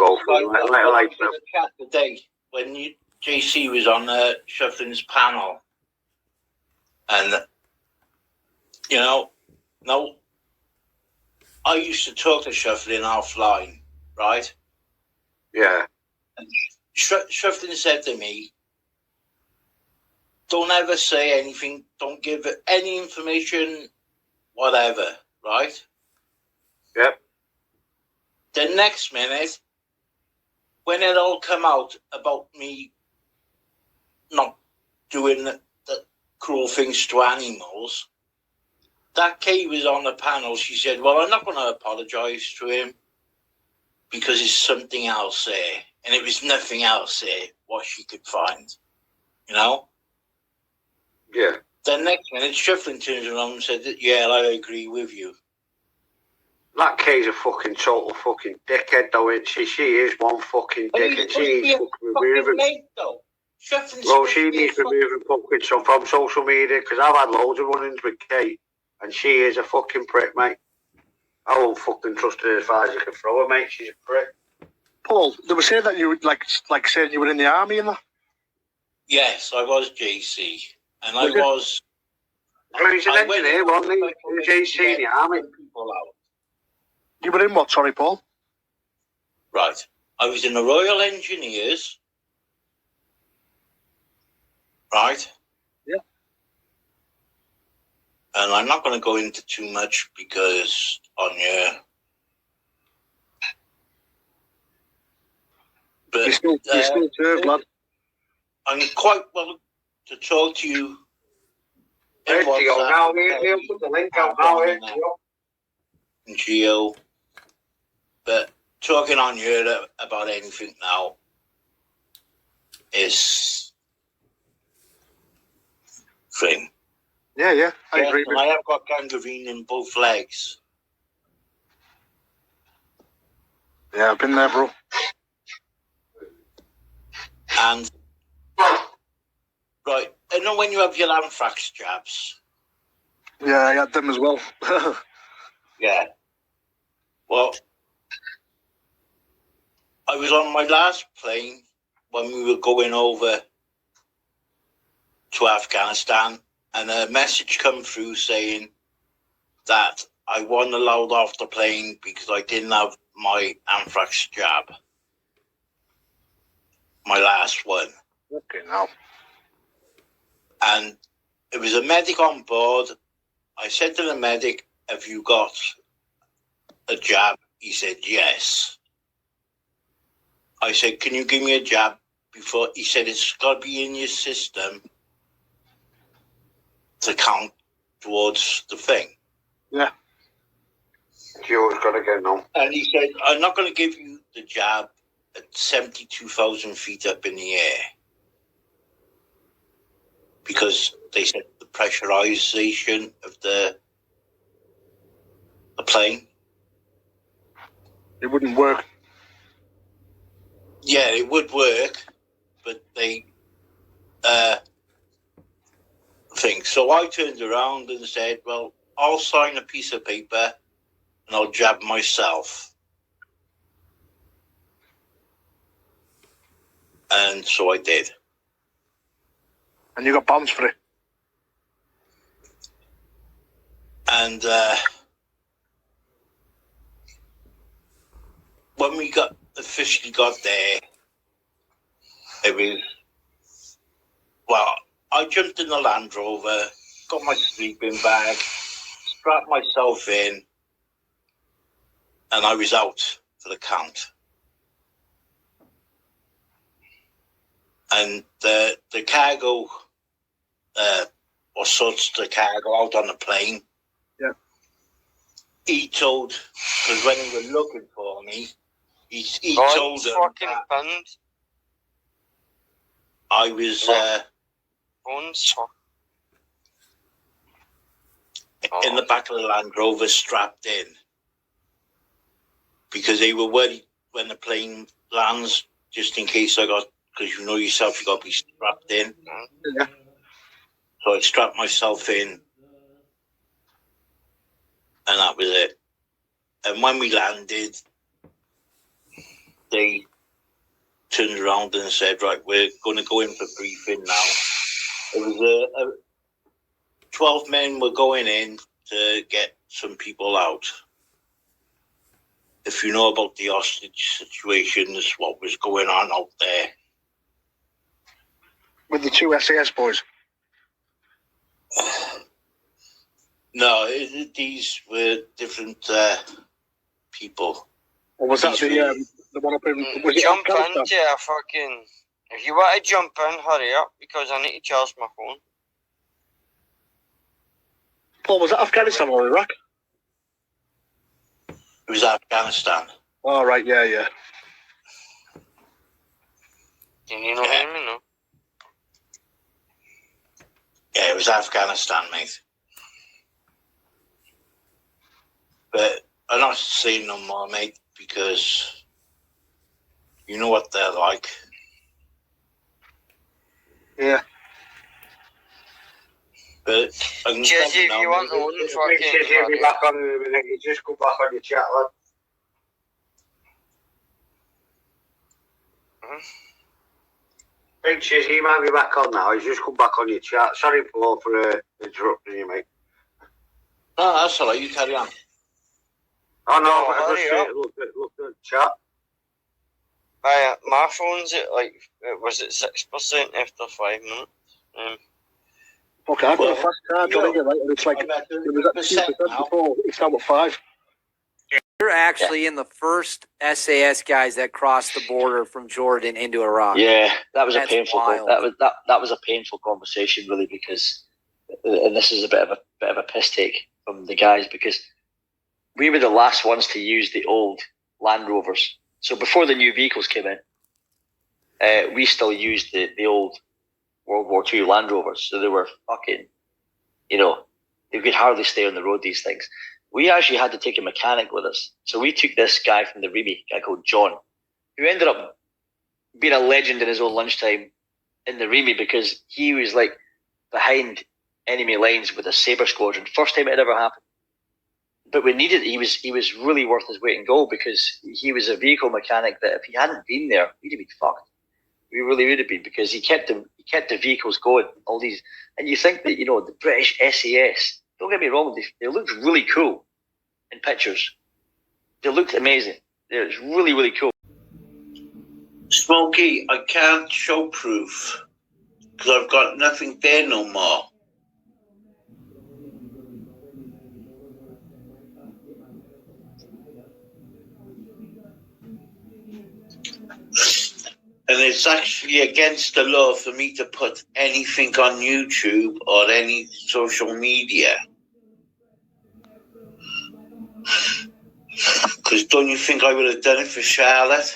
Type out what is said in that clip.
go through like the chat today when JC was on Shufflin's panel, and no, I used to talk to Shufflin offline, right? Yeah. And Shufflin said to me, "Don't ever say anything. Don't give any information, whatever." Right? Yep. The next minute, when it all come out about me not doing the cruel things to animals, that Kay was on the panel. She said, "Well, I'm not going to apologise to him because there's something else there." And it was nothing else there, what she could find, Yeah. The next minute, Shufflin turns around and said, "Yeah, I agree with you." That Kay's a fucking total fucking dickhead, though, isn't she? She is one fucking dickhead. She needs fucking removing. Well, she needs removing fucking some from social media, because I've had loads of run-ins with Kay, and she is a fucking prick, mate. I won't fucking trust her as far as you can throw her, mate. She's a prick. Paul, they were saying that you would like saying you were in the army and that. Yes, I was JC, and I was. Well, he's an engineer, wasn't he? He was JC in the army. You were in what? Sorry, Paul. Right, I was in the Royal Engineers. Right. Yeah. And I'm not going to go into too much because on your. But you still serve, lad. I'm quite well to talk to you. There's Geo now, he'll put the link out now, and Geo. But talking on here about anything now is thing. Yeah, I agree. I have got gangrene in both legs. Yeah, I've been there, bro. And right, I know when you have your anthrax jabs. Yeah, I had them as well. Yeah. Well, I was on my last plane when we were going over to Afghanistan, and a message come through saying that I wasn't allowed off the plane because I didn't have my anthrax jab. My last one. Okay, now. And it was a medic on board. I said to the medic, "Have you got a jab?" He said, "Yes." I said, "Can you give me a jab before?" He said, "It's got to be in your system to count towards the thing." Yeah. Geo's got to get on. And he said, "I'm not going to give you the jab at 72,000 feet up in the air because they said the pressurization of the plane. It wouldn't work. Yeah, it would work, but they think. So I turned around and said, "Well, I'll sign a piece of paper and I'll jab myself." And so I did. And you got bounced for it. And when we officially got there, it was, well, I jumped in the Land Rover, got my sleeping bag, strapped myself in, and I was out for the count. And the cargo, or sorts the cargo out on the plane. Yeah. He told, because when they were looking for me, he told them fucking that band. I was in the back of the Land Rover strapped in. Because they were worried when the plane lands, just in case I got, because you know yourself, you got to be strapped in. Yeah. So I strapped myself in, and that was it. And when we landed, they turned around and said, right, we're going to go in for briefing now. It was 12 men were going in to get some people out. If you know about the hostage situations, what was going on out there. With the two SAS boys? No, these were different people. Or was that the one up in... Was it jump Afghanistan? into a fucking... If you want to jump in, hurry up, because I need to charge my phone. Paul, was that Afghanistan or Iraq? It was Afghanistan. Oh, right, yeah. Can you not hear me, no? Yeah, it was Afghanistan, mate. But I'm not saying no more, mate, because you know what they're like. Yeah. But I can Jesse, if now, you want to own You'll be fucking... back on in a minute. You just go back on your chat, lad. Big Cheers, he might be back on now. He's just come back on your chat. Sorry, Paul, for interrupting you, mate. No, that's all right. You carry on. Oh, no, No, but I just hurry up. looked at the chat. My phone's at like... Was it 6% after 5 minutes? Okay, I've got a Well, fast card running it, right? And it's like, I'm at it was at 2% 30% now. before. It's now at 5. You're actually in the first SAS guys that crossed the border from Jordan into Iraq. Yeah, that was That's a painful. wild. That was a painful conversation, really, because, and this is a bit of a piss take from the guys, because we were the last ones to use the old Land Rovers. So before the new vehicles came in, we still used the old World War II Land Rovers. So they were fucking, they could hardly stay on the road, these things. We actually had to take a mechanic with us. So we took this guy from the Remy, a guy called John, who ended up being a legend in his own lunchtime in the Remy, because he was like behind enemy lines with a Sabre squadron. First time it had ever happened. But we needed, he was really worth his weight in gold, because he was a vehicle mechanic that if he hadn't been there, we'd have been fucked. We really would have been, because he kept the vehicles going, all these. And you think that, the British SAS, don't get me wrong, they looked really cool in pictures. They looked amazing. It was really, really cool. Smokey, I can't show proof because I've got nothing there no more. And it's actually against the law for me to put anything on YouTube or any social media. Because don't you think I would have done it for Charlotte?